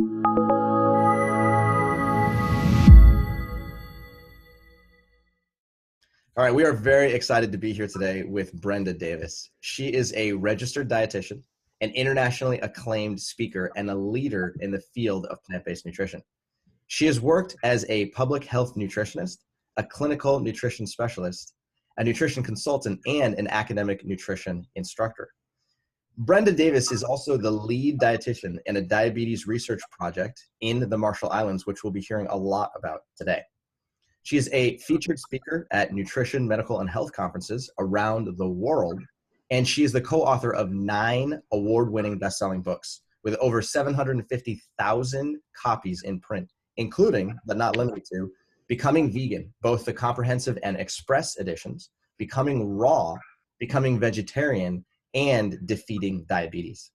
All right, we are very excited to be here today with Brenda Davis. She is a registered dietitian, an internationally acclaimed speaker, and a leader in the field of plant-based nutrition. She has worked as a public health nutritionist, a clinical nutrition specialist, a nutrition consultant, and an academic nutrition instructor. Brenda Davis is also the lead dietitian in a diabetes research project in the Marshall Islands, which we'll be hearing a lot about today. She is a featured speaker at nutrition, medical, and health conferences around the world, and she is the co-author of 9 award-winning best-selling books with over 750,000 copies in print, including, but not limited to, Becoming Vegan, both the comprehensive and express editions, Becoming Raw, Becoming Vegetarian, and Defeating Diabetes.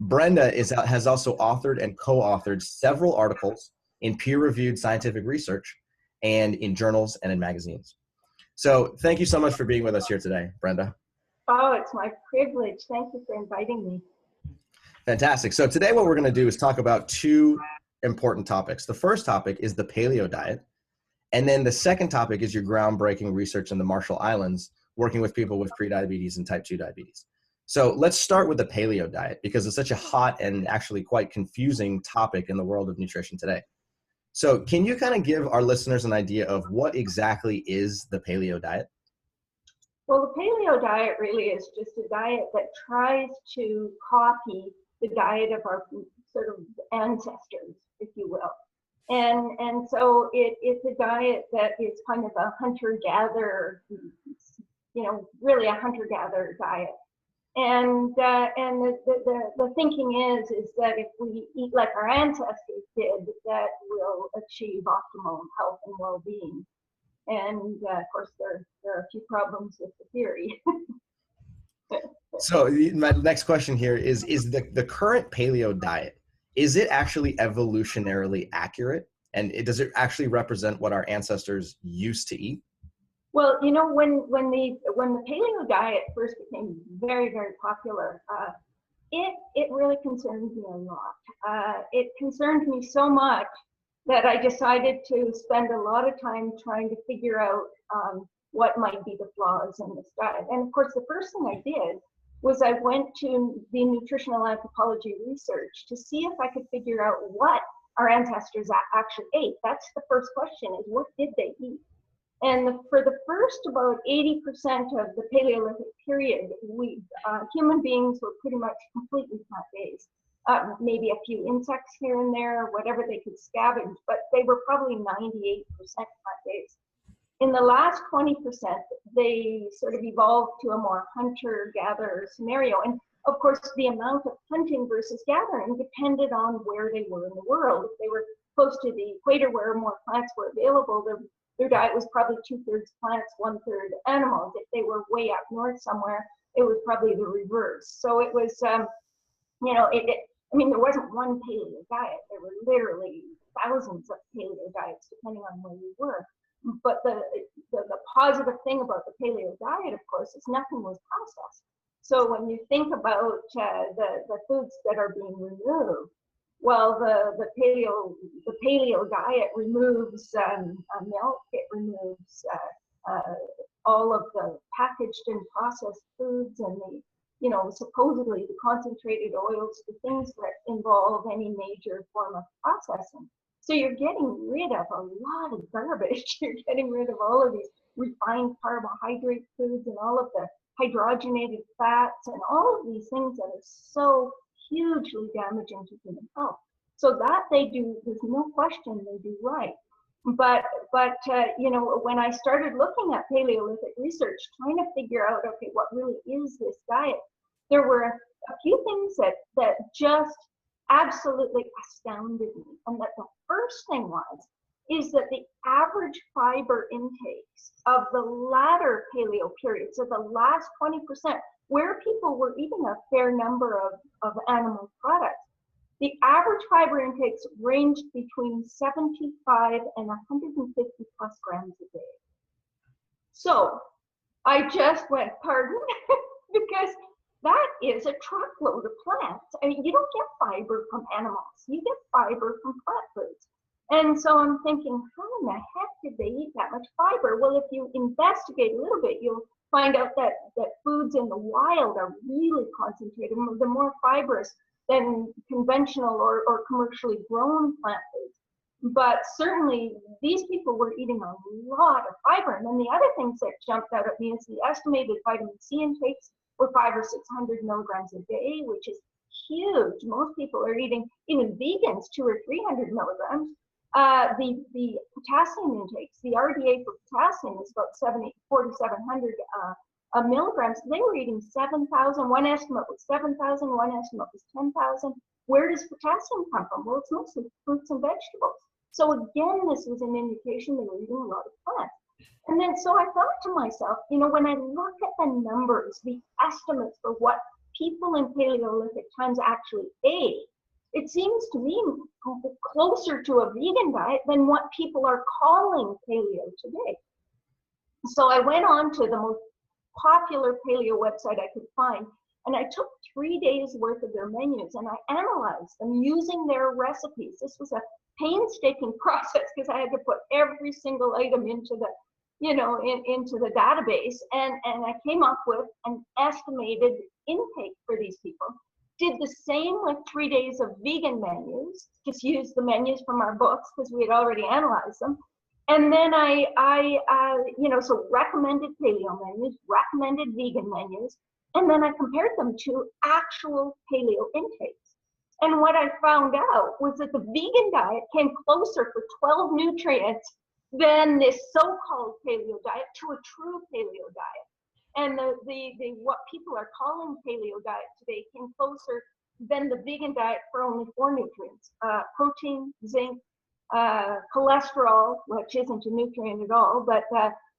Brenda has also authored and co-authored several articles in peer-reviewed scientific research and in journals and in magazines. So thank you so much for being with us here today, Brenda. Oh, it's my privilege. Thank you for inviting me. Fantastic. So today what we're going to do is talk about 2 important topics. The first topic is the paleo diet. And then the second topic is your groundbreaking research in the Marshall Islands, working with people with prediabetes and type 2 diabetes. So let's start with the paleo diet because it's such a hot and actually quite confusing topic in the world of nutrition today. So can you kind of give our listeners an idea of what exactly is the paleo diet? Well, the paleo diet really is just a diet that tries to copy the diet of our sort of ancestors, if you will. And so it's a diet that is kind of a hunter-gatherer, really a hunter-gatherer diet. And the thinking is that if we eat like our ancestors did, that we'll achieve optimal health and well-being. And of course, there are a few problems with the theory. So my next question here is the current paleo diet, is it actually evolutionarily accurate? And does it actually represent what our ancestors used to eat? Well, when the paleo diet first became very, very popular, it really concerned me a lot. It concerned me so much that I decided to spend a lot of time trying to figure out what might be the flaws in this diet. And of course, the first thing I did was I went to the nutritional anthropology research to see if I could figure out what our ancestors actually ate. That's the first question, is what did they eat? And for the first about 80% of the Paleolithic period, human beings were pretty much completely plant-based. Maybe a few insects here and there, whatever they could scavenge, but they were probably 98% plant-based. In the last 20%, they sort of evolved to a more hunter-gatherer scenario. And of course, the amount of hunting versus gathering depended on where they were in the world. If they were close to the equator where more plants were available, their diet was probably 2/3 plants, 1/3 animals. If they were way up north somewhere, it was probably the reverse. So it was, there wasn't one paleo diet. There were literally thousands of paleo diets, depending on where you were. But the positive thing about the paleo diet, of course, is nothing was processed. So when you think about the foods that are being removed, well, the paleo diet removes milk. It removes all of the packaged and processed foods and supposedly the concentrated oils, the things that involve any major form of processing. So you're getting rid of a lot of garbage. You're getting rid of all of these refined carbohydrate foods and all of the hydrogenated fats and all of these things that are so hugely damaging to human health. So that they do, there's no question they do right. But when I started looking at Paleolithic research, trying to figure out, okay, what really is this diet, there were a few things that just absolutely astounded me. And that the first thing is that the average fiber intakes of the latter paleo period, so the last 20%, where people were eating a fair number of animal products, the average fiber intakes ranged between 75 and 150 plus grams a day. So I just went, pardon? Because that is a truckload of plants. I mean, you don't get fiber from animals. You get fiber from plant foods. And so I'm thinking, how in the heck did they eat that much fiber? Well, if you investigate a little bit, you'll find out that foods in the wild are really concentrated. They're more fibrous than conventional or commercially grown plant foods. But certainly these people were eating a lot of fiber. And then the other things that jumped out at me is the estimated vitamin C intakes were 500 or 600 milligrams a day, which is huge. Most people are eating, even vegans, 200 or 300 milligrams. The potassium intakes, the RDA for potassium is about 4,700 milligrams. They were eating 7,000. One estimate was 7,000. One estimate was 10,000. Where does potassium come from? Well, it's mostly fruits and vegetables. So again, this was an indication they were eating a lot of plants. And then so I thought to myself, you know, when I look at the numbers, the estimates for what people in Paleolithic times actually ate, it seems to me closer to a vegan diet than what people are calling paleo today. So I went on to the most popular paleo website I could find, and I took 3 days worth of their menus and I analyzed them using their recipes. This was a painstaking process because I had to put every single item into the, you know, into the database, and I came up with an estimated intake for these people. Did the same with 3 days of vegan menus, just used the menus from our books because we had already analyzed them. And then I you know, so recommended paleo menus, recommended vegan menus, and then I compared them to actual paleo intakes. And what I found out was that the vegan diet came closer for 12 nutrients than this so-called paleo diet to a true paleo diet. And the what people are calling paleo diet today came closer than the vegan diet for only 4 nutrients: protein, zinc, cholesterol, which isn't a nutrient at all, but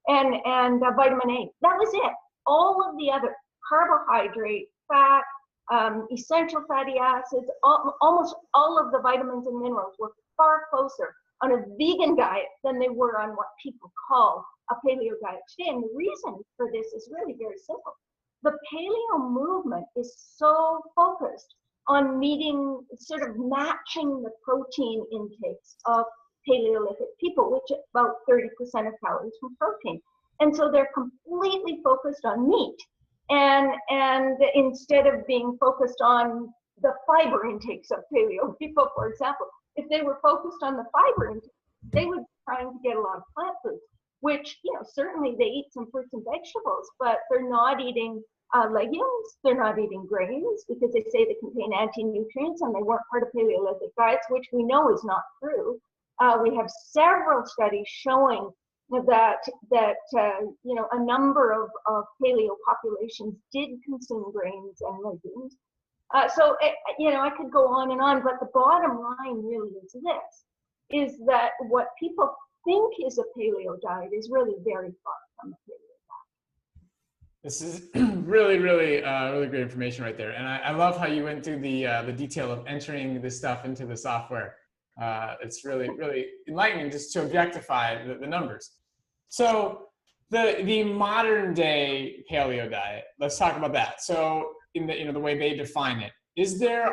and vitamin A. That was it. All of the other carbohydrate, fat, essential fatty acids, almost all of the vitamins and minerals were far closer on a vegan diet than they were on what people call a paleo diet today. And the reason for this is really very simple. The paleo movement is so focused on meeting, sort of matching the protein intakes of Paleolithic people, which is about 30% of calories from protein. And so they're completely focused on meat. And instead of being focused on the fiber intakes of paleo people, for example, if they were focused on the fiber intake, they would be trying to get a lot of plant foods, which, you know, certainly they eat some fruits and vegetables, but they're not eating legumes, they're not eating grains because they say they contain anti-nutrients and they weren't part of Paleolithic diets, which we know is not true. We have several studies showing that you know, a number of paleo populations did consume grains and legumes. So you know, I could go on and on, but the bottom line really is this: is that what people think is a paleo diet is really very far from a paleo diet. This is really great information right there, and I love how you went through the detail of entering this stuff into the software. It's really enlightening just to objectify the numbers. So the modern day paleo diet, let's talk about that. So in the, you know, the way they define it,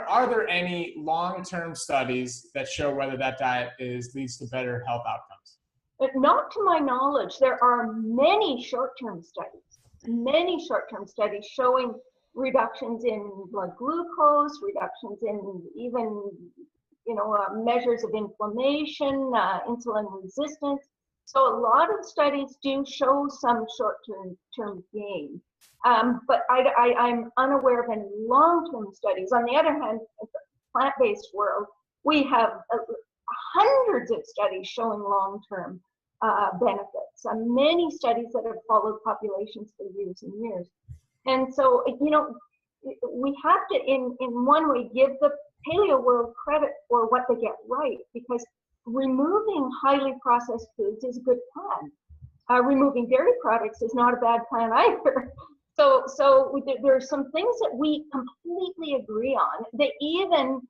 are there any long-term studies that show whether that diet leads to better health outcomes? But not to my knowledge. There are many short-term studies showing reductions in blood glucose, reductions in even, you know, measures of inflammation, insulin resistance. So a lot of studies do show some short-term gain. But I'm unaware of any long-term studies. On the other hand, in the plant-based world, we have hundreds of studies showing long-term benefits. Many studies that have followed populations for years and years. And so, you know, we have to, in one way, give the paleo world credit for what they get right, because removing highly processed foods is a good plan. Removing dairy products is not a bad plan either. So there are some things that we completely agree on. They even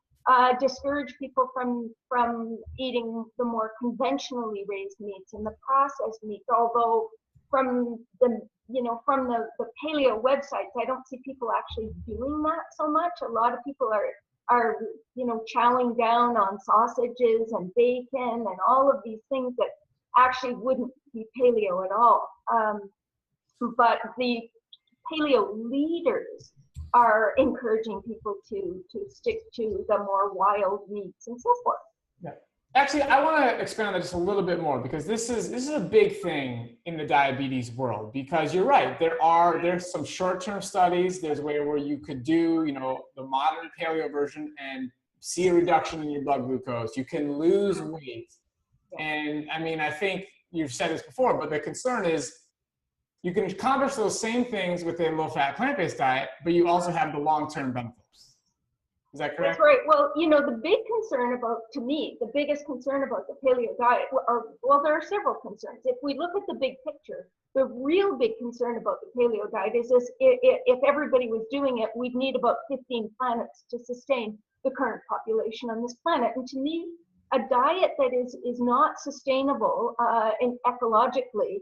discourage people from eating the more conventionally raised meats and the processed meats, although from the from the paleo websites, I don't see people actually doing that so much. A lot of people are chowing down on sausages and bacon and all of these things that actually wouldn't be paleo at all. But the paleo leaders are encouraging people to stick to the more wild meats and so forth. Yeah. Actually, I want to expand on that just a little bit more, because this is a big thing in the diabetes world. Because you're right, there's some short-term studies. There's a way where you could do the modern paleo version and see a reduction in your blood glucose. You can lose weight, and I mean, I think you've said this before, but the concern is you can accomplish those same things with a low-fat plant-based diet, but you also have the long-term benefits. Is that correct? That's right. Well, the big concern to me, the biggest concern about the paleo diet, well, there are several concerns. If we look at the big picture, the real big concern about the paleo diet is this: if everybody was doing it, we'd need about 15 planets to sustain the current population on this planet. And to me, a diet that is not sustainable and ecologically,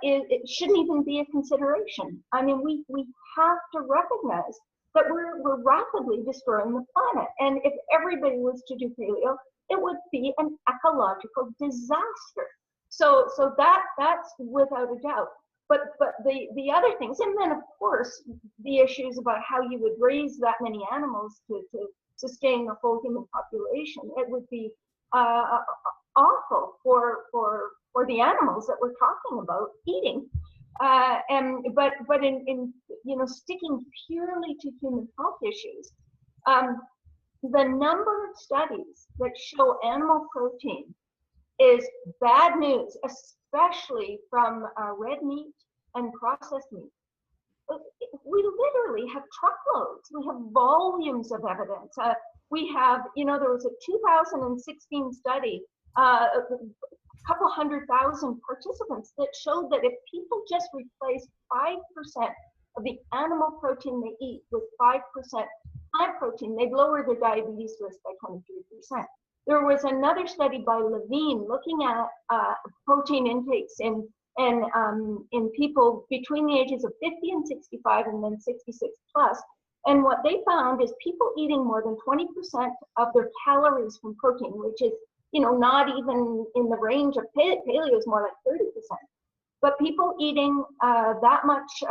it shouldn't even be a consideration. I mean, we have to recognize that we're rapidly destroying the planet. And if everybody was to do paleo, it would be an ecological disaster. So that's without a doubt. But the other things, and then of course the issues about how you would raise that many animals to sustain the whole human population, it would be awful for the animals that we're talking about eating. But in sticking purely to human health issues, the number of studies that show animal protein is bad news, especially from red meat and processed meat. We literally have truckloads. We have volumes of evidence. We have, there was a 2016 study, a couple 100,000 participants, that showed that if people just replaced 5% of the animal protein they eat with 5% plant protein, they'd lower their diabetes risk by 23%. There was another study by Levine looking at protein intakes in people between the ages of 50 and 65 and then 66 plus. And what they found is people eating more than 20% of their calories from protein, which is not even in the range of paleo, is more like 30%. But people eating that much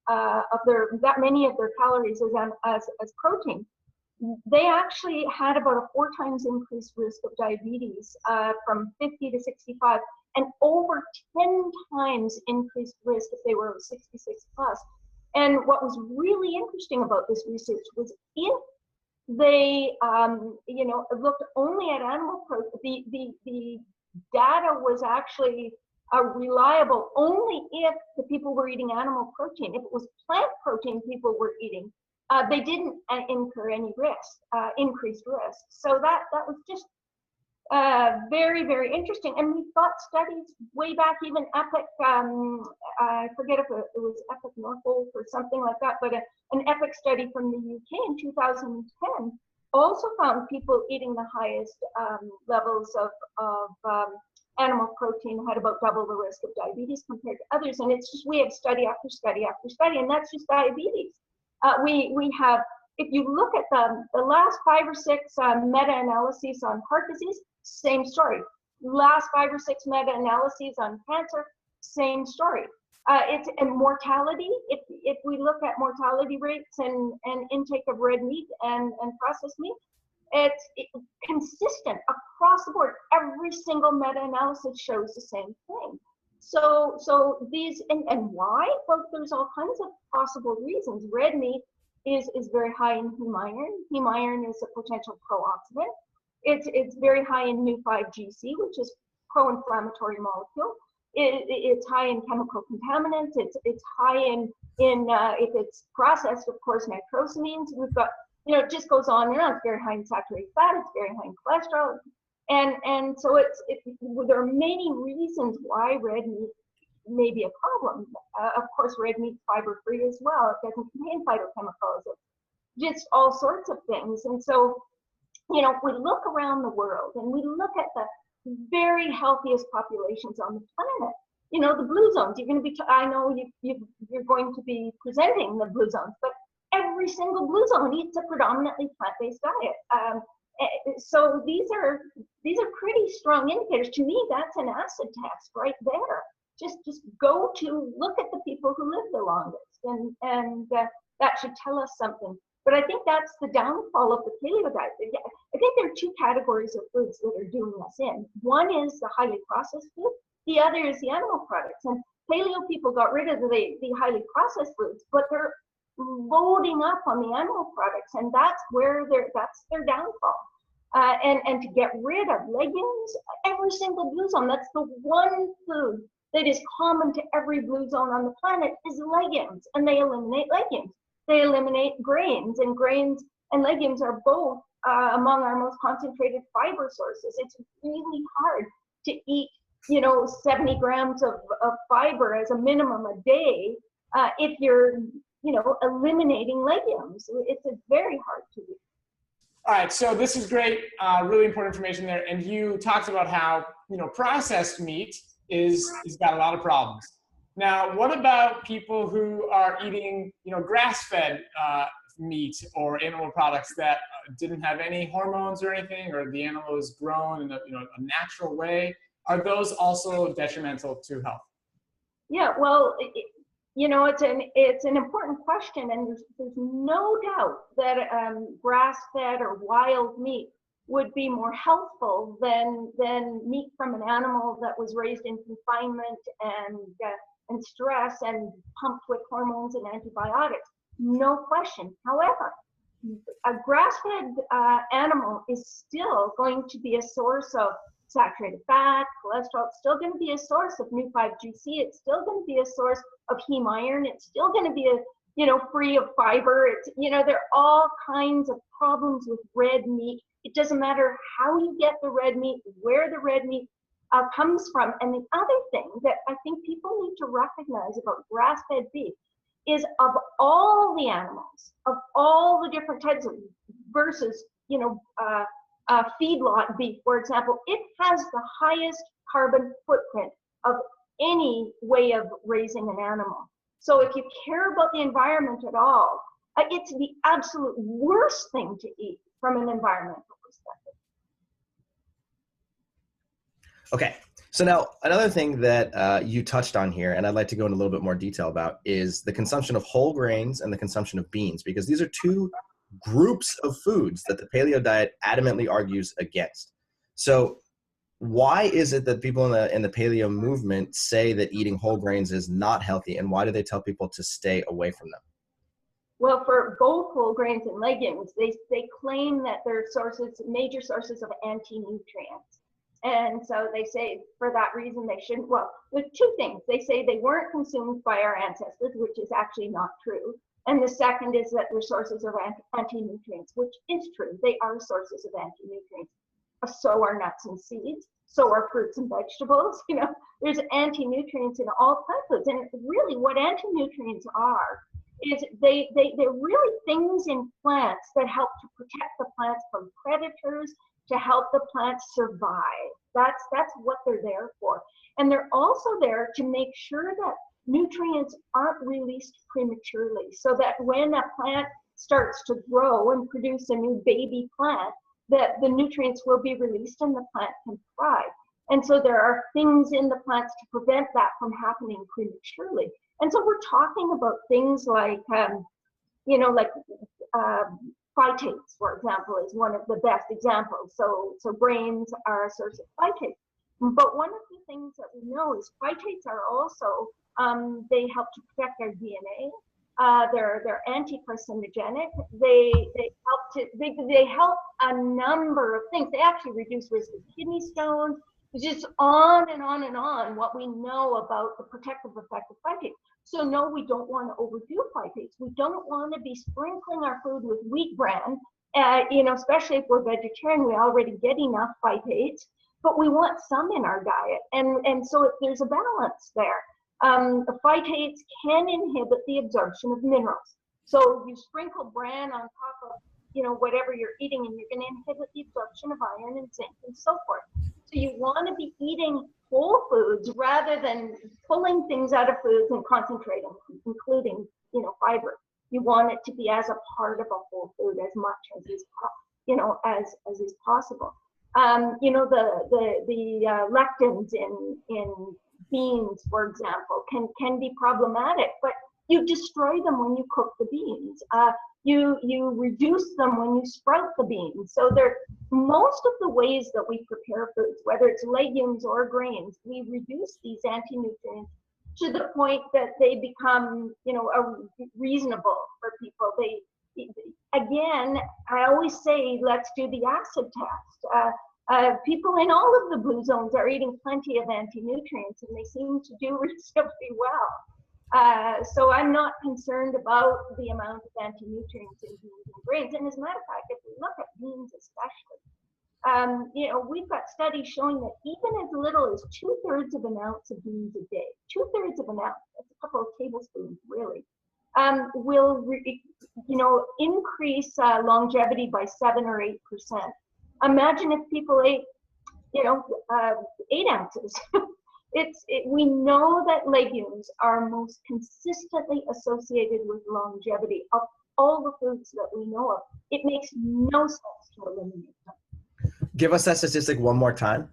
that many of their calories as protein, they actually had about a 4 times increased risk of diabetes from 50 to 65, and over 10 times increased risk if they were 66 plus. And what was really interesting about this research was if they looked only at animal protein, the data was actually reliable only if the people were eating animal protein. If it was plant protein people were eating, they didn't incur any increased risk. So that was just very, very interesting. And we've got studies way back, even EPIC, I forget if it was EPIC Norfolk or something like that, but an EPIC study from the UK in 2010 also found people eating the highest levels of animal protein had about double the risk of diabetes compared to others. And it's just, we have study after study after study, and that's just diabetes. We have, if you look at the last 5 or 6 meta-analyses on heart disease, same story. Last 5 or 6 meta-analyses on cancer, same story. It's and mortality. If we look at mortality rates and intake of red meat and processed meat, it's consistent across the board. Every single meta-analysis shows the same thing. So these, and why? Well, there's all kinds of possible reasons. Red meat is very high in heme iron. Heme iron is a potential pro-oxidant. It's very high in Nu5GC, which is pro-inflammatory molecule. It's high in chemical contaminants. It's high in if it's processed, of course, nitrosamines. We've got, it just goes on and on. It's very high in saturated fat. It's very high in cholesterol. And so there are many reasons why red meat may be a problem. Of course, red meat's fiber-free as well. It doesn't contain phytochemicals. It's just all sorts of things. And so, if we look around the world and we look at the very healthiest populations on the planet, you know, the blue zones. You're going to be, I know you're going to be presenting the blue zones, but every single blue zone eats a predominantly plant-based diet. So these are pretty strong indicators. To me, that's an acid test right there. Just go to look at the people who live the longest, and that should tell us something. But I think that's the downfall of the paleo diet. I think there are two categories of foods that are doing us in. One is the highly processed food. The other is the animal products. And paleo people got rid of the highly processed foods, but they're loading up on the animal products, and that's their downfall. And to get rid of legumes, every single blue zone, that's the one food that is common to every blue zone on the planet, is legumes, and they eliminate legumes. They eliminate grains, and grains and legumes are both among our most concentrated fiber sources. It's really hard to eat, 70 grams of fiber as a minimum a day if you're, eliminating legumes. It's very hard to do. All right, so this is great, really important information there. And you talked about how, processed meat is got a lot of problems. Now, what about people who are eating, grass-fed meat or animal products that didn't have any hormones or anything, or the animal was grown in a natural way? Are those also detrimental to health? Yeah, well, it's an important question, and there's no doubt that grass-fed or wild meat would be more healthful than meat from an animal that was raised in confinement and stress and pumped with hormones and antibiotics. No question. However, a grass-fed animal is still going to be a source of saturated fat, cholesterol. It's still going to be a source of new 5-GC. It's still going to be a source of heme iron. It's still going to be free of fiber. There are all kinds of problems with red meat. It doesn't matter how you get the red meat, where the red meat comes from. And the other thing that I think people need to recognize about grass-fed beef is, of all the animals, of all the different types of versus, feedlot beef, for example, it has the highest carbon footprint of any way of raising an animal. So if you care about the environment at all, it's the absolute worst thing to eat from an environmental perspective. Okay, so now another thing that you touched on here, and I'd like to go into a little bit more detail about, is the consumption of whole grains and the consumption of beans, because these are two groups of foods that the paleo diet adamantly argues against. So why is it that people in the paleo movement say that eating whole grains is not healthy, and why do they tell people to stay away from them? Well, for both whole grains and legumes, they claim that they're major sources of anti-nutrients. And so they say for that reason they shouldn't. Well, there's two things. They say they weren't consumed by our ancestors, which is actually not true. And the second is that they're sources of anti-nutrients, which is true. They are sources of anti-nutrients. So are nuts and seeds. So are fruits and vegetables. There's anti-nutrients in all plant foods. And really what anti-nutrients are is they're really things in plants that help to protect the plants from predators, to help the plants survive. That's what they're there for. And they're also there to make sure that nutrients aren't released prematurely, so that when a plant starts to grow and produce a new baby plant, that the nutrients will be released and the plant can thrive. And so there are things in the plants to prevent that from happening prematurely. And so we're talking about things like, phytates, for example, is one of the best examples. So grains are a source of phytates. But one of the things that we know is phytates are also, they help to protect our DNA. They're anti-carcinogenic. They help a number of things. They actually reduce risk of kidney stones. It's just on and on and on what we know about the protective effect of phytates. So no, we don't want to overdo phytates. We don't want to be sprinkling our food with wheat bran, especially if we're vegetarian. We already get enough phytates, but we want some in our diet. And so there's a balance there. Phytates can inhibit the absorption of minerals. So you sprinkle bran on top of whatever you're eating, and you're going to inhibit the absorption of iron and zinc and so forth. So you want to be eating whole foods rather than pulling things out of foods and concentrating, including, fiber. You want it to be as a part of a whole food as much as is, as is possible. The lectins in beans, for example, can be problematic, but you destroy them when you cook the beans. You reduce them when you sprout the beans. So most of the ways that we prepare foods, whether it's legumes or grains, we reduce these anti-nutrients to the point that they become, reasonable for people. Again, I always say, let's do the acid test. People in all of the blue zones are eating plenty of anti-nutrients, and they seem to do reasonably well. So I'm not concerned about the amount of anti-nutrients in beans and grains. And as a matter of fact, if we look at beans especially, we've got studies showing that even as little as 2/3 of an ounce of beans a day, 2/3 of an ounce, that's a couple of tablespoons really, will increase longevity by 7 or 8%. Imagine if people ate, 8 ounces. We know that legumes are most consistently associated with longevity of all the foods that we know of. It makes no sense to eliminate them. Give us that statistic one more time.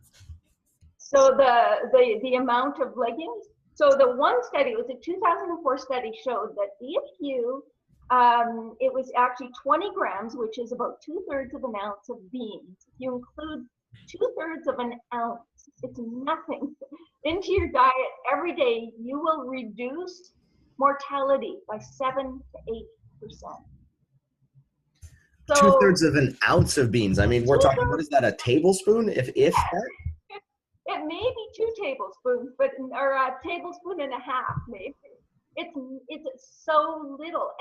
So the amount of legumes. So the one study, it was a 2004 study, showed that if you, it was actually 20 grams, which is about 2/3 of an ounce of beans. If you include 2/3 of an ounce, it's nothing, into your diet every day, you will reduce mortality by 7 to 8%. So 2/3 of an ounce of beans. I mean, we're talking, what is that, a tablespoon? If that? It may be 2 tablespoons, or a tablespoon and a half, maybe. It's so little.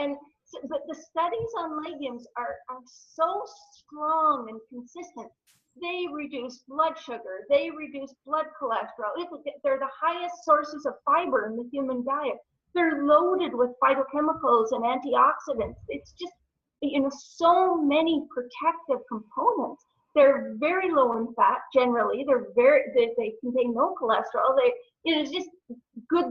But the studies on legumes are so strong and consistent. They reduce blood sugar. They reduce blood cholesterol. They're the highest sources of fiber in the human diet. They're loaded with phytochemicals and antioxidants. It's just, so many protective components. They're very low in fat generally. They contain no cholesterol. It's just good,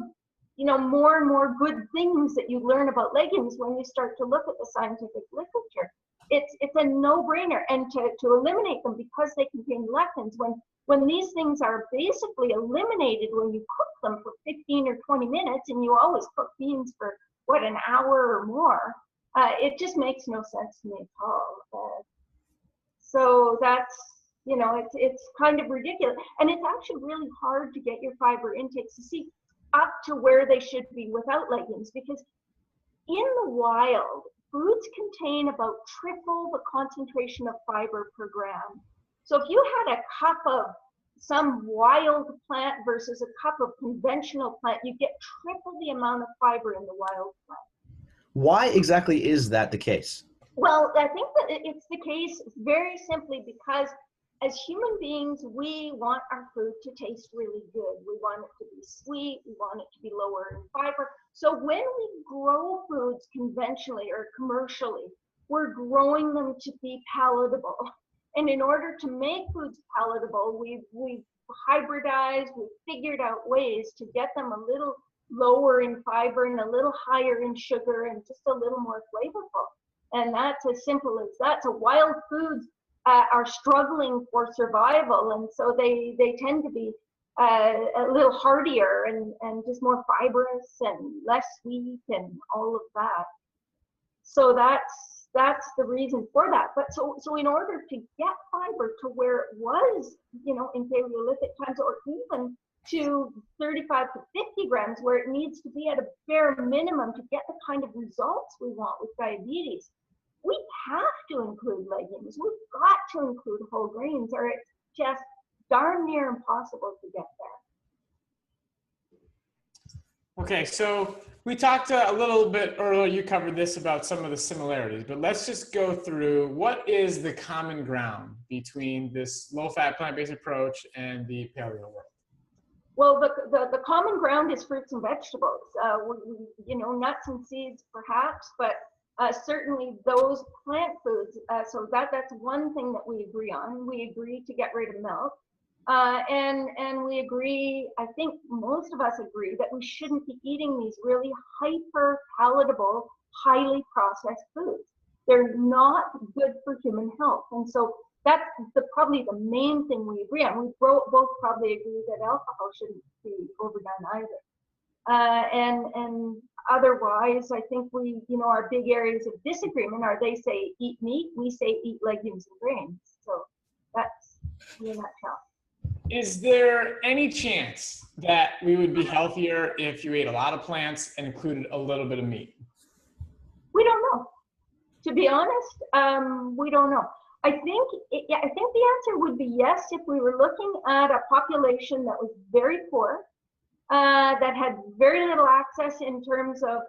more and more good things that you learn about legumes when you start to look at the scientific literature. It's a no-brainer, and to eliminate them because they contain lectins. When these things are basically eliminated when you cook them for 15 or 20 minutes, and you always cook beans for an hour or more, it just makes no sense to me at all. So that's, it's kind of ridiculous, and it's actually really hard to get your fiber intakes to see up to where they should be without legumes, because in the wild, foods contain about triple the concentration of fiber per gram. So if you had a cup of some wild plant versus a cup of conventional plant, you get triple the amount of fiber in the wild plant. Why exactly is that the case? Well, I think that it's the case very simply because as human beings, we want our food to taste really good. We want it to be sweet. We want it to be lower in fiber. So when we grow foods conventionally or commercially, we're growing them to be palatable. And in order to make foods palatable, we've hybridized, we've figured out ways to get them a little lower in fiber and a little higher in sugar and just a little more flavorful. And that's as simple as that. So wild foods are struggling for survival, and so they tend to be a little hardier and just more fibrous and less sweet and all of that. So that's the reason for that. But so in order to get fiber to where it was, in Paleolithic times, or even to 35 to 50 grams, where it needs to be at a bare minimum to get the kind of results we want with diabetes, we have to include legumes. We've got to include whole grains, or it's just darn near impossible to get there. Okay, so we talked a little bit earlier, you covered this about some of the similarities, but let's just go through what is the common ground between this low-fat plant-based approach and the paleo world? Well, the common ground is fruits and vegetables. Nuts and seeds perhaps, but certainly those plant foods. So that's one thing that we agree on. We agree to get rid of milk. And we agree, I think most of us agree, that we shouldn't be eating these really hyper palatable, highly processed foods. They're not good for human health. And so that's probably the main thing we agree on. We both probably agree that alcohol shouldn't be overdone either. And otherwise, I think our big areas of disagreement are they say eat meat, we say eat legumes and grains. So that's in a nutshell. Is there any chance that we would be healthier if you ate a lot of plants and included a little bit of meat? We don't know. To be honest, we don't know. I think the answer would be yes if we were looking at a population that was very poor, that had very little access in terms of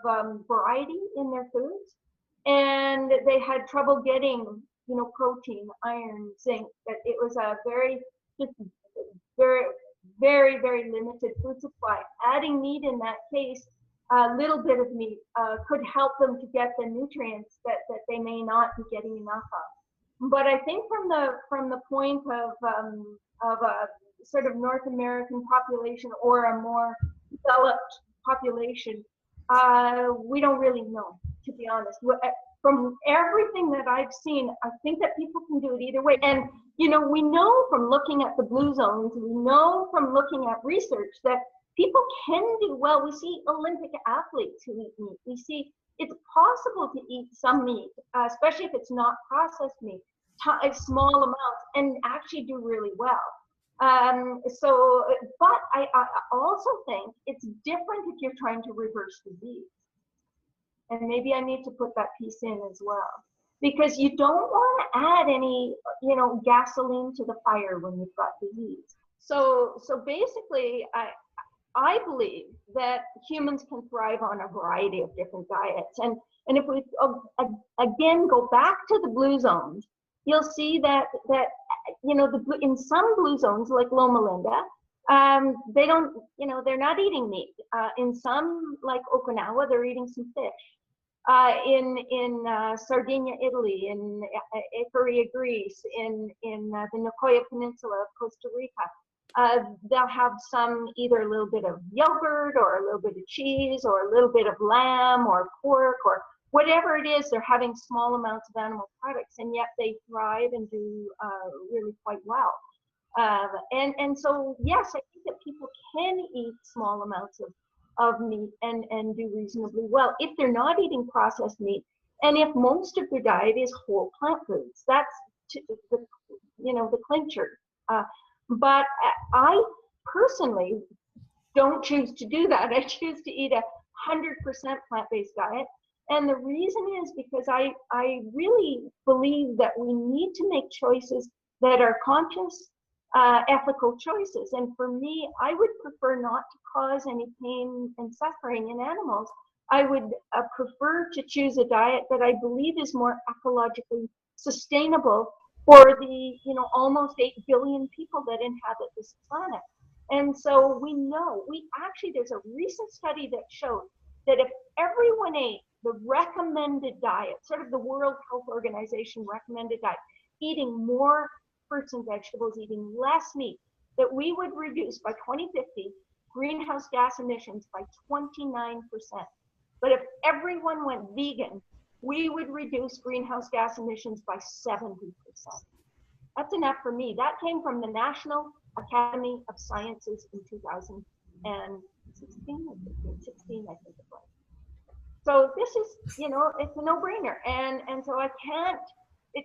variety in their foods, and they had trouble getting, protein, iron, zinc. That it was a very very limited food supply. Adding meat in that case, a little bit of meat could help them to get the nutrients that they may not be getting enough of. But I think from the point of a sort of North American population or a more developed population, we don't really know, to be honest. From everything that I've seen, I think that people can do it either way. And, we know from looking at the blue zones, we know from looking at research that people can do well. We see Olympic athletes who eat meat. We see it's possible to eat some meat, especially if it's not processed meat, small amounts, and actually do really well. But I also think it's different if you're trying to reverse disease. And maybe I need to put that piece in as well, because you don't want to add any, gasoline to the fire when you've got disease. So basically, I believe that humans can thrive on a variety of different diets. And if we again go back to the blue zones, you'll see that in some blue zones like Loma Linda, they don't, they're not eating meat. In some like Okinawa, they're eating some fish. In Sardinia, Italy, in Icaria, Greece, in the Nicoya Peninsula of Costa Rica, they'll have either a little bit of yogurt or a little bit of cheese or a little bit of lamb or pork or whatever it is. They're having small amounts of animal products, and yet they thrive and do really quite well. And so, yes, I think that people can eat small amounts of meat and do reasonably well if they're not eating processed meat, and if most of their diet is whole plant foods. That's the clincher. But I personally don't choose to do that. I choose to eat 100% plant-based diet. And the reason is because I really believe that we need to make choices that are conscious, ethical choices. And for me, I would prefer not to cause any pain and suffering in animals. I would prefer to choose a diet that I believe is more ecologically sustainable for the almost 8 billion people that inhabit this planet. And so there's a recent study that showed that if everyone ate the recommended diet, sort of the World Health Organization recommended diet, eating more fruits and vegetables, eating less meat, that we would reduce by 2050 greenhouse gas emissions by 29%. But if everyone went vegan, we would reduce greenhouse gas emissions by 70%. That's enough for me. That came from the National Academy of Sciences in 2016, I think it was. So this is, it's a no-brainer. And so I can't,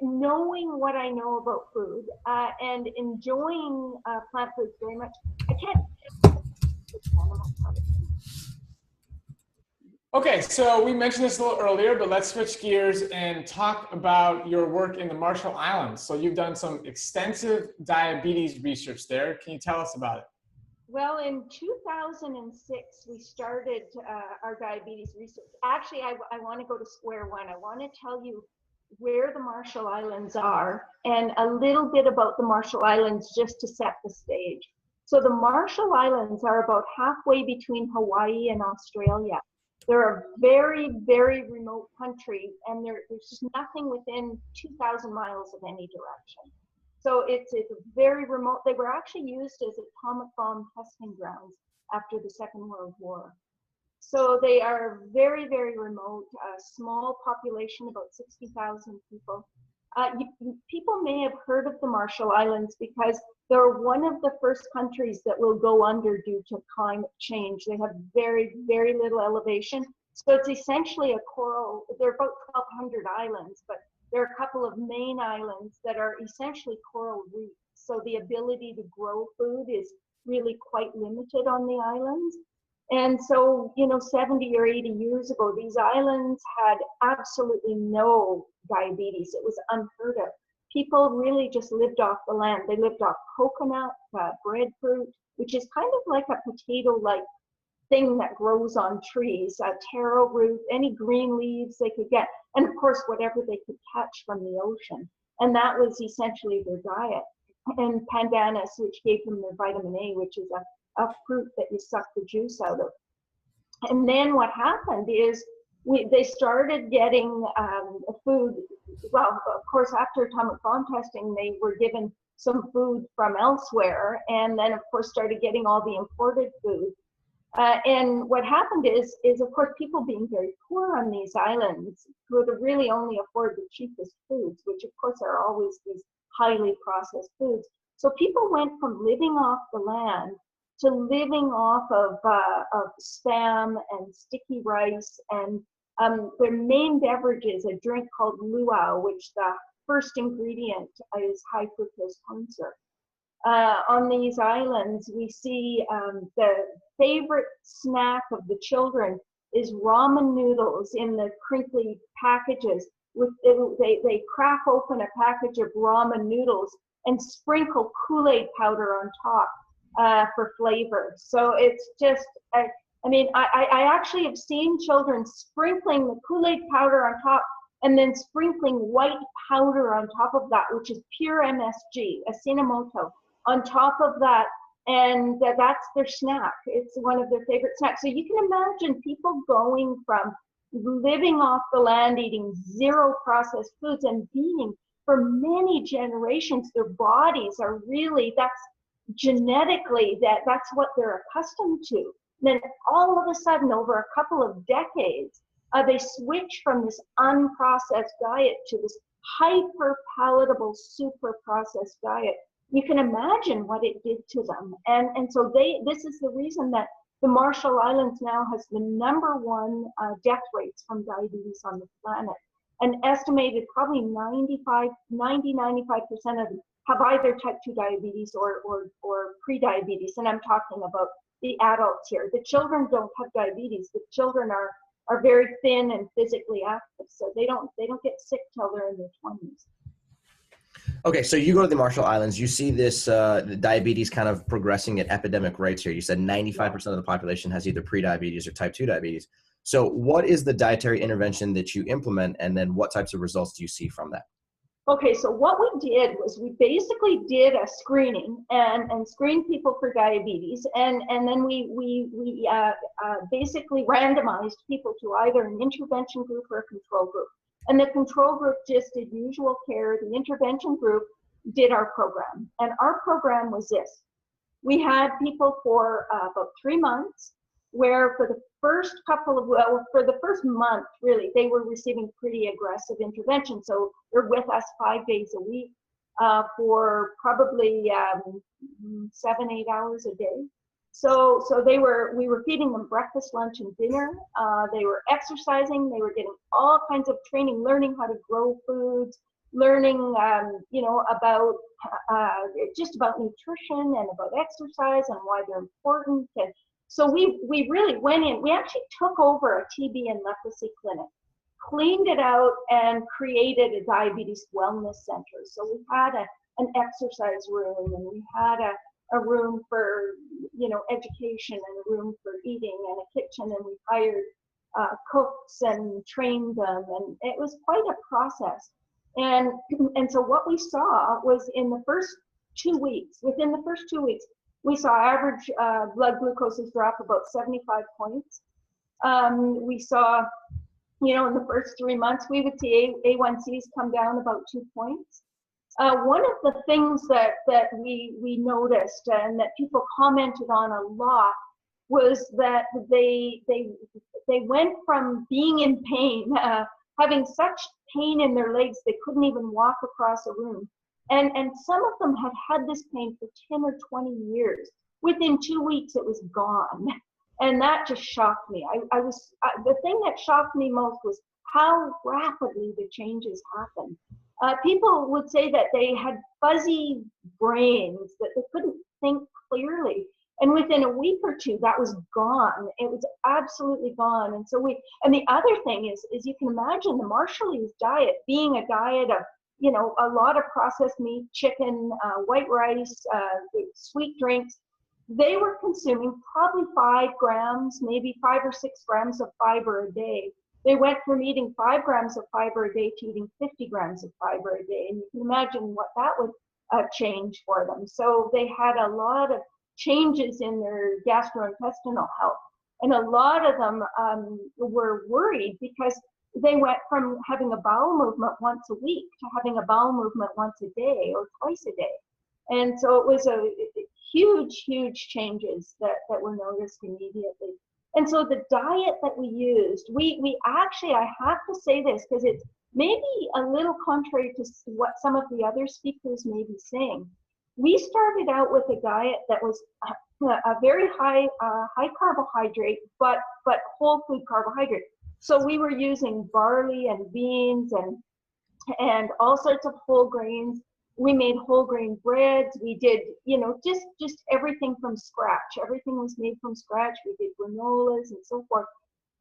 knowing what I know about food and enjoying plant foods very much, I can't. Okay, so we mentioned this a little earlier, but let's switch gears and talk about your work in the Marshall Islands. So you've done some extensive diabetes research there. Can you tell us about it? Well, in 2006, we started our diabetes research. Actually, I want to go to square one. I want to tell you where the Marshall Islands are and a little bit about the Marshall Islands just to set the stage. So the Marshall Islands are about halfway between Hawaii and Australia. They're a very, very remote country, and there's just nothing within 2,000 miles of any direction. So it's very remote. They were actually used as atomic bomb testing grounds after the Second World War. So they are very, very remote, small population, about 60,000 people. People may have heard of the Marshall Islands because they're one of the first countries that will go under due to climate change. They have very, very little elevation. So it's essentially a coral, there are about 1,200 islands, but there are a couple of main islands that are essentially coral reefs. So the ability to grow food is really quite limited on the islands. And so, 70 or 80 years ago, these islands had absolutely no diabetes. It was unheard of. People really just lived off the land. They lived off coconut, breadfruit, which is kind of like a potato-like thing that grows on trees, taro root, any green leaves they could get, and of course, whatever they could catch from the ocean. And that was essentially their diet. And pandanus, which gave them their vitamin A, which is a fruit that you suck the juice out of. And then what happened is they started getting food. Well, of course, after atomic bomb testing, they were given some food from elsewhere, and then of course started getting all the imported food. And what happened is of course people being very poor on these islands could really only afford the cheapest foods, which of course are always these highly processed foods. So people went from living off the land to living off of spam and sticky rice, and their main beverage is a drink called luau, which the first ingredient is high fructose corn syrup. On these islands, we see the favorite snack of the children is ramen noodles in the crinkly packages. They crack open a package of ramen noodles and sprinkle Kool-Aid powder on top for flavor. So it's just, I actually have seen children sprinkling the Kool-Aid powder on top and then sprinkling white powder on top of that, which is pure MSG, Ajinomoto, on top of that, and that's their snack. It's one of their favorite snacks. So you can imagine people going from living off the land, eating zero processed foods, and being, for many generations, their bodies are really, that's genetically, that's what they're accustomed to. Then all of a sudden, over a couple of decades, they switch from this unprocessed diet to this hyper palatable, super processed diet. You can imagine what it did to them. And so this is the reason that the Marshall Islands now has the #1 death rates from diabetes on the planet. And estimated probably 95% of them have either type 2 diabetes or pre-diabetes. And I'm talking about the adults here. The children don't have diabetes. The children are very thin and physically active. So they don't get sick till they're in their 20s. Okay, so you go to the Marshall Islands, you see this the diabetes kind of progressing at epidemic rates here. You said 95% of the population has either pre-diabetes or type 2 diabetes. So what is the dietary intervention that you implement, and then what types of results do you see from that? Okay, so what we did was we basically did a screening and screened people for diabetes, and then we basically randomized people to either an intervention group or a control group. And the control group just did usual care. The intervention group did our program. And our program was this. We had people for about 3 months, where for the first for the first month, really, they were receiving pretty aggressive intervention. So they're with us 5 days a week for probably 7-8 hours a day. So we were feeding them breakfast, lunch, and dinner. They were exercising. They were getting all kinds of training, learning how to grow foods, learning, about just about nutrition and about exercise and why they're important. And so we really went in. We actually took over a TB and leprosy clinic, cleaned it out, and created a diabetes wellness center. So we had an exercise room, and we had a room for education, and a room for eating, and a kitchen, and we hired cooks and trained them, and it was quite a process. And so what we saw was in the first 2 weeks, within the first 2 weeks, we saw average blood glucoses drop about 75 points. We saw, in the first 3 months, we would see A1Cs come down about 2 points. One of the things that we noticed and that people commented on a lot was that they went from being in pain, having such pain in their legs they couldn't even walk across a room, and some of them had had this pain for 10 or 20 years. Within 2 weeks, it was gone, and that just shocked me. The thing that shocked me most was how rapidly the changes happened. People would say that they had fuzzy brains, that they couldn't think clearly. And within a week or two, that was gone. It was absolutely gone. And so and the other thing is you can imagine the Marshallese diet being a diet of, you know, a lot of processed meat, chicken, white rice, sweet drinks. They were consuming probably 5 grams, maybe 5 or 6 grams of fiber a day. They went from eating 5 grams of fiber a day to eating 50 grams of fiber a day. And you can imagine what that would change for them. So they had a lot of changes in their gastrointestinal health. And a lot of them were worried because they went from having a bowel movement once a week to having a bowel movement once a day or twice a day. And so it was a huge changes that were noticed immediately. And so the diet that we used, we actually, I have to say this because it's maybe a little contrary to what some of the other speakers may be saying. We started out with a diet that was a very high carbohydrate, but whole food carbohydrate. So we were using barley and beans and all sorts of whole grains. We made whole grain breads. We did, you know, just everything from scratch. Everything was made from scratch. We did granolas and so forth.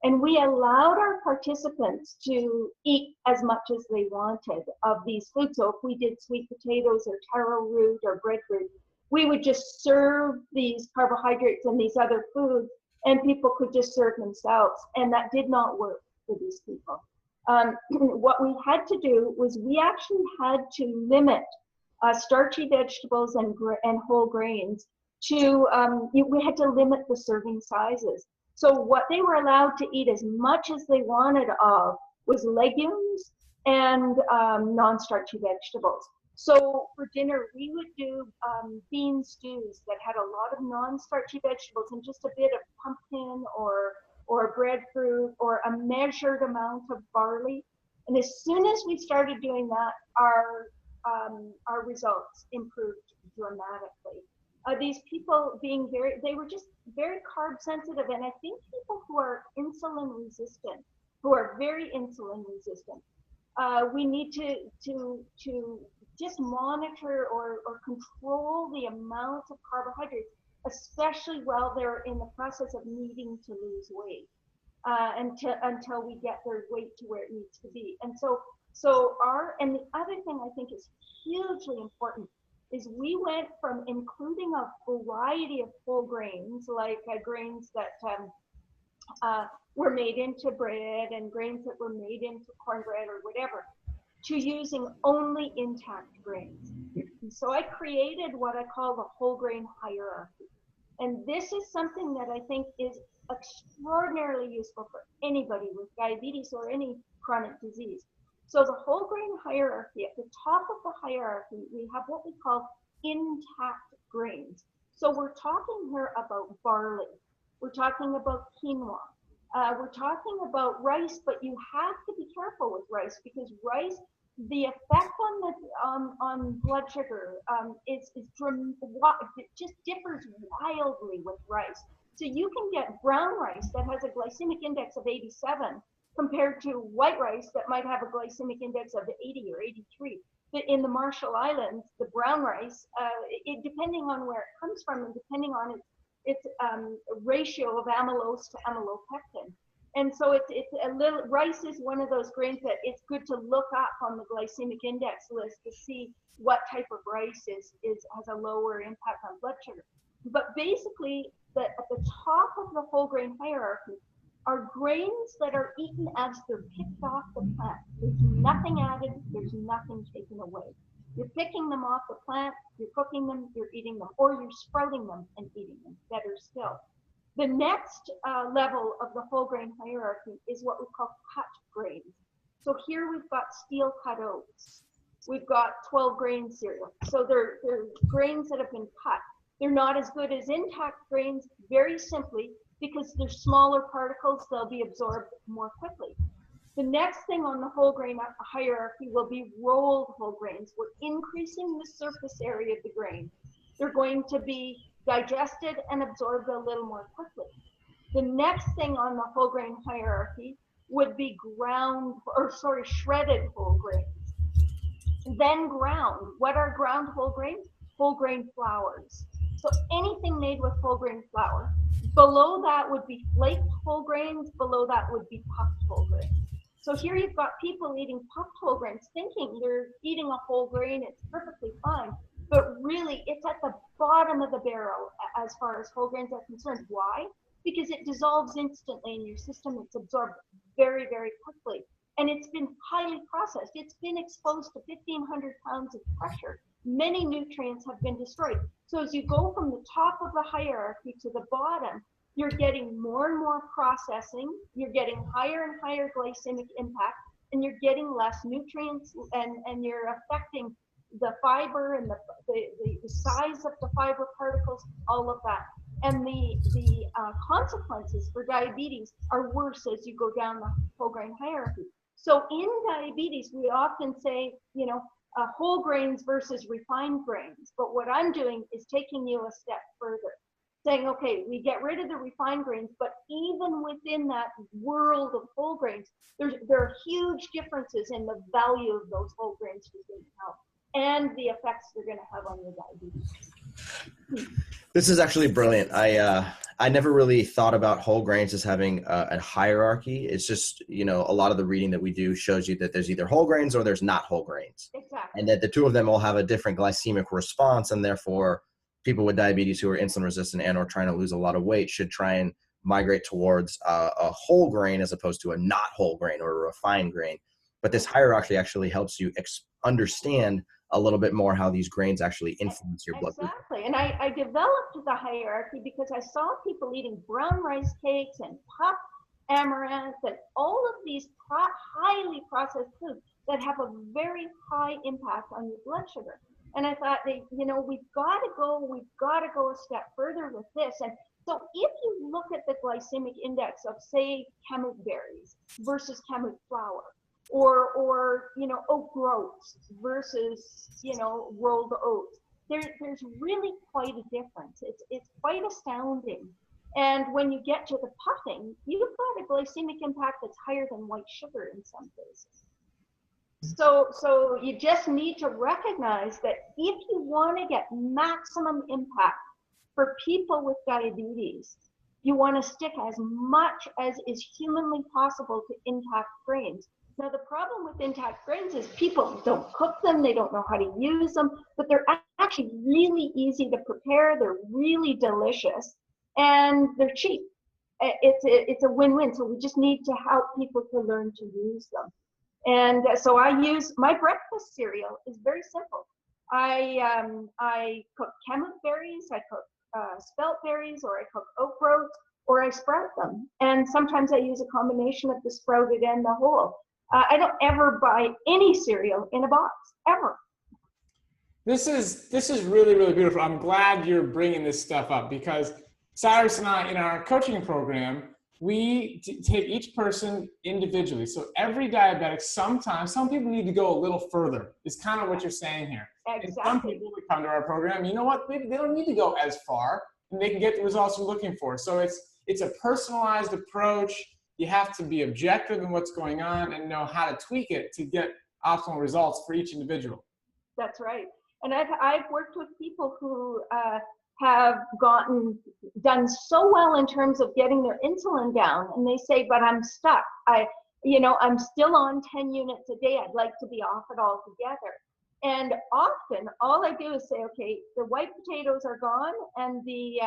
And we allowed our participants to eat as much as they wanted of these foods. So if we did sweet potatoes or taro root or breadfruit, we would just serve these carbohydrates and these other foods, and people could just serve themselves. And that did not work for these people. What we had to do was we actually had to limit starchy vegetables and whole grains to, we had to limit the serving sizes. So what they were allowed to eat as much as they wanted of was legumes and non-starchy vegetables. So for dinner, we would do bean stews that had a lot of non-starchy vegetables and just a bit of pumpkin or breadfruit or a measured amount of barley. And as soon as we started doing that, our results improved dramatically. These people being they were just very carb sensitive. And I think people who are insulin resistant, who are very insulin resistant, we need to just monitor or control the amount of carbohydrates, especially while they're in the process of needing to lose weight, until we get their weight to where it needs to be. And so and the other thing I think is hugely important is we went from including a variety of whole grains, like grains that were made into bread and grains that were made into cornbread or whatever, to using only intact grains. And so I created what I call the whole grain hierarchy. And this is something that I think is extraordinarily useful for anybody with diabetes or any chronic disease. So the whole grain hierarchy, at the top of the hierarchy, we have what we call intact grains. So we're talking here about barley. We're talking about quinoa. We're talking about rice, but you have to be careful with rice because rice, the effect on blood sugar it just differs wildly with rice. So you can get brown rice that has a glycemic index of 87 compared to white rice that might have a glycemic index of 80 or 83. But in the Marshall Islands, the brown rice, depending on where it comes from and depending on its ratio of amylose to amylopectin. And so it's a little, rice is one of those grains that it's good to look up on the glycemic index list to see what type of rice has a lower impact on blood sugar. But basically, at the top of the whole grain hierarchy are grains that are eaten as they're picked off the plant. There's nothing added, there's nothing taken away. You're picking them off the plant, you're cooking them, you're eating them, or you're sprouting them and eating them, better still. The next level of the whole grain hierarchy is what we call cut grains. So here we've got steel cut oats, We've got 12 grain cereal. So they're grains that have been cut. They're not as good as intact grains, very simply because they're smaller particles, they'll be absorbed more quickly. The next thing on the whole grain hierarchy will be rolled whole grains. We're increasing the surface area of the grain. They're going to be digested and absorbed a little more quickly. The next thing on the whole grain hierarchy would be shredded whole grains. Then ground. What are ground whole grains? Whole grain flours. So anything made with whole grain flour. Below that would be flaked whole grains. Below that would be puffed whole grains. So here you've got people eating puffed whole grains, thinking they're eating a whole grain, it's perfectly fine. But really, it's at the bottom of the barrel as far as whole grains are concerned. Why? Because it dissolves instantly in your system. It's absorbed very, very quickly. And it's been highly processed. It's been exposed to 1,500 pounds of pressure. Many nutrients have been destroyed. So as you go from the top of the hierarchy to the bottom, you're getting more and more processing, you're getting higher and higher glycemic impact, and you're getting less nutrients, and you're affecting the fiber and the size of the fiber particles, all of that. And the consequences for diabetes are worse as you go down the whole grain hierarchy. So in diabetes, we often say, whole grains versus refined grains. But what I'm doing is taking you a step further, saying, okay, we get rid of the refined grains, but even within that world of whole grains, there are huge differences in the value of those whole grains for human health and the effects they're going to have on your diabetes. This is actually brilliant. I never really thought about whole grains as having a hierarchy. It's just, a lot of the reading that we do shows you that there's either whole grains or there's not whole grains. Exactly. And that the two of them all have a different glycemic response, and therefore people with diabetes who are insulin resistant and or trying to lose a lot of weight should try and migrate towards a whole grain as opposed to a not whole grain or a refined grain. But this hierarchy actually helps you understand a little bit more how these grains actually influence your blood glucose. Exactly. And I developed the hierarchy because I saw people eating brown rice cakes and puffed amaranth and all of these highly processed foods that have a very high impact on your blood sugar. And I thought, we've got to go a step further with this. And so if you look at the glycemic index of, say, kamut berries versus kamut flour, or oat groats versus rolled oats, there's really quite a difference. It's quite astounding. And when you get to the puffing, you've got a glycemic impact that's higher than white sugar in some cases. So you just need to recognize that if you want to get maximum impact for people with diabetes, you want to stick as much as is humanly possible to intact grains. Now, the problem with intact grains is people don't cook them, they don't know how to use them, but they're actually really easy to prepare, they're really delicious, and they're cheap. It's a win-win, so we just need to help people to learn to use them. And so I use, my breakfast cereal is very simple. I cook kamut berries, I cook spelt berries, or I cook oat groats, or I sprout them. And sometimes I use a combination of the sprouted and the whole. I don't ever buy any cereal in a box, ever. This is really, really beautiful. I'm glad you're bringing this stuff up because Cyrus and I, in our coaching program, we take each person individually. So every diabetic, sometimes, some people need to go a little further, is kind of what you're saying here. Exactly. And some people who come to our program, you know what, maybe they don't need to go as far and they can get the results we're looking for. So it's a personalized approach. You have to be objective in what's going on and know how to tweak it to get optimal results for each individual. That's right. And I've worked with people who have done so well in terms of getting their insulin down, and they say, but I'm stuck. I'm still on 10 units a day. I'd like to be off it altogether. And often all I do is say, okay, the white potatoes are gone, and the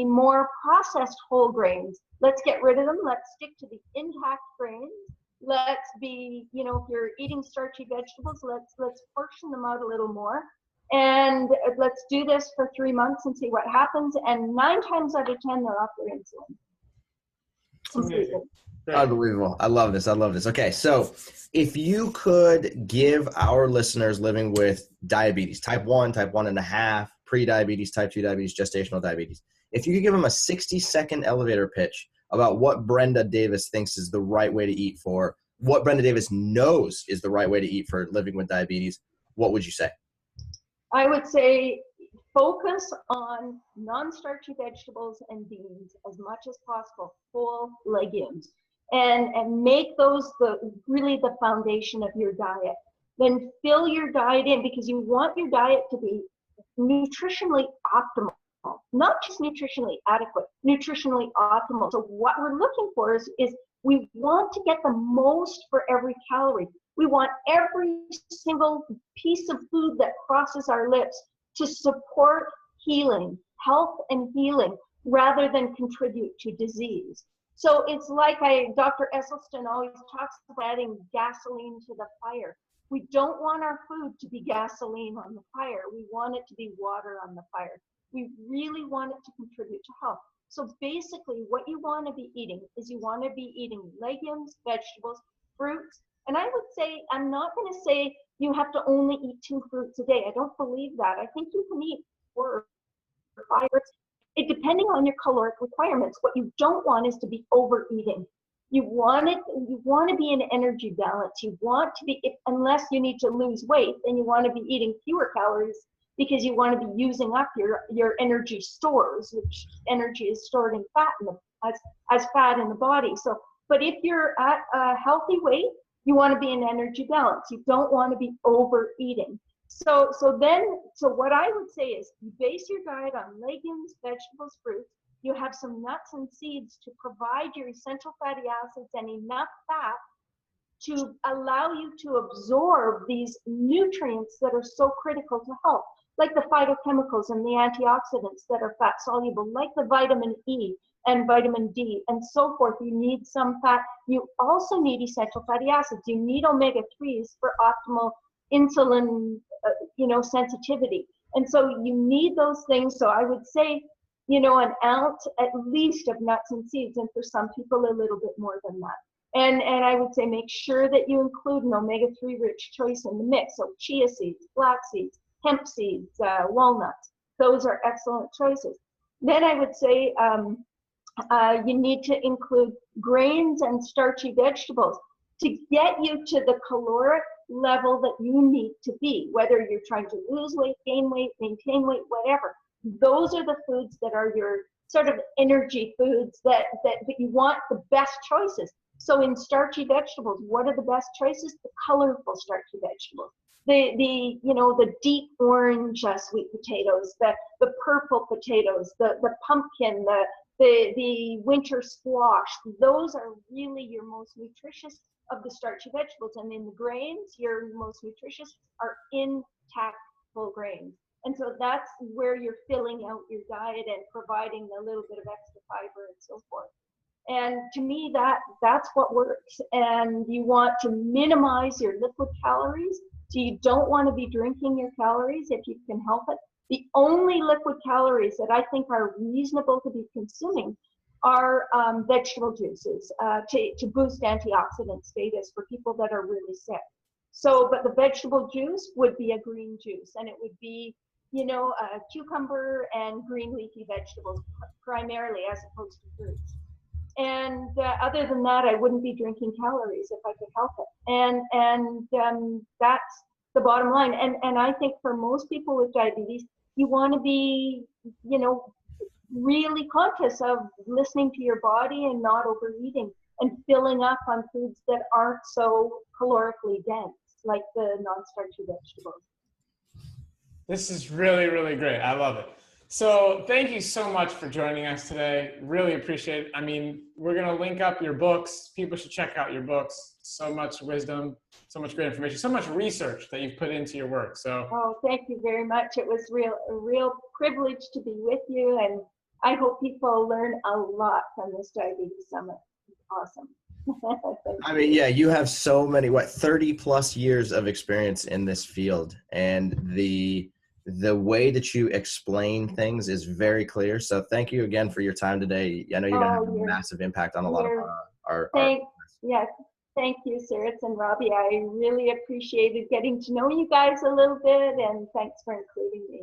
more processed whole grains, let's get rid of them. Let's stick to the intact grains. Let's be, if you're eating starchy vegetables, let's portion them out a little more. And let's do this for 3 months and see what happens. And 9 times out of 10, they're off their insulin. Completely. Great. Unbelievable. I love this. I love this. Okay, so if you could give our listeners living with diabetes, type 1, type 1.5, pre-diabetes, type 2 diabetes, gestational diabetes, if you could give them a 60-second elevator pitch about what Brenda Davis thinks is the right way to eat for, what Brenda Davis knows is the right way to eat for living with diabetes, what would you say? I would say focus on non-starchy vegetables and beans as much as possible, full legumes, and make those really the foundation of your diet. Then fill your diet in, because you want your diet to be nutritionally optimal, not just nutritionally adequate, nutritionally optimal. So what we're looking for is we want to get the most for every calorie. We want every single piece of food that crosses our lips to support healing, health and healing, rather than contribute to disease. So it's like Dr. Esselstyn always talks about adding gasoline to the fire. We don't want our food to be gasoline on the fire. We want it to be water on the fire. We really want it to contribute to health. So basically what you want to be eating is you want to be eating legumes, vegetables, fruits. And I would say, I'm not going to say you have to only eat 2 fruits a day. I don't believe that. I think you can eat 4 or 5 fruits, depending on your caloric requirements. What you don't want is to be overeating. You want to be in energy balance. You want to be, unless you need to lose weight, then you want to be eating fewer calories, because you want to be using up your energy stores, which energy is stored in fat as fat in the body. So, but if you're at a healthy weight, you want to be in energy balance. You don't want to be overeating. So what I would say is you base your diet on legumes, vegetables, fruits. You have some nuts and seeds to provide your essential fatty acids and enough fat to allow you to absorb these nutrients that are so critical to health, like the phytochemicals and the antioxidants that are fat soluble, like the vitamin E and vitamin D and so forth. You need some fat. You also need essential fatty acids. You need omega-3s for optimal insulin, sensitivity. And so you need those things. So I would say, an ounce at least of nuts and seeds, and for some people a little bit more than that. And I would say make sure that you include an omega-3 rich choice in the mix. So chia seeds, flax seeds, hemp seeds, walnuts. Those are excellent choices. Then I would say you need to include grains and starchy vegetables to get you to the caloric level that you need to be, whether you're trying to lose weight, gain weight, maintain weight, whatever. Those are the foods that are your sort of energy foods that you want the best choices. So in starchy vegetables, what are the best choices? The colorful starchy vegetables. The deep orange sweet potatoes, the purple potatoes, the pumpkin, the winter squash. Those are really your most nutritious of the starchy vegetables. And in the grains, your most nutritious are intact whole grains. And so that's where you're filling out your diet and providing a little bit of extra fiber and so forth. And to me, that's what works. And you want to minimize your liquid calories. So you don't want to be drinking your calories if you can help it. The only liquid calories that I think are reasonable to be consuming are vegetable juices to boost antioxidant status for people that are really sick. So, but the vegetable juice would be a green juice, and it would be, a cucumber and green leafy vegetables primarily, as opposed to fruits. And other than that, I wouldn't be drinking calories if I could help it. And that's the bottom line. And I think for most people with diabetes, you want to be, really conscious of listening to your body and not overeating and filling up on foods that aren't so calorically dense, like the non-starchy vegetables. This is really, really great. I love it. So thank you so much for joining us today. Really appreciate it. I mean, we're going to link up your books. People should check out your books. So much wisdom, so much great information, so much research that you've put into your work. So, oh, thank you very much. It was a real privilege to be with you. And I hope people learn a lot from this Diabetes Summit. It's awesome. I mean, yeah, you have so many, 30 plus years of experience in this field, and the way that you explain things is very clear. So thank you again for your time today. I know you're going to have a massive impact on a lot of Yeah, thank you, Siritz and Robbie. I really appreciated getting to know you guys a little bit, and thanks for including me.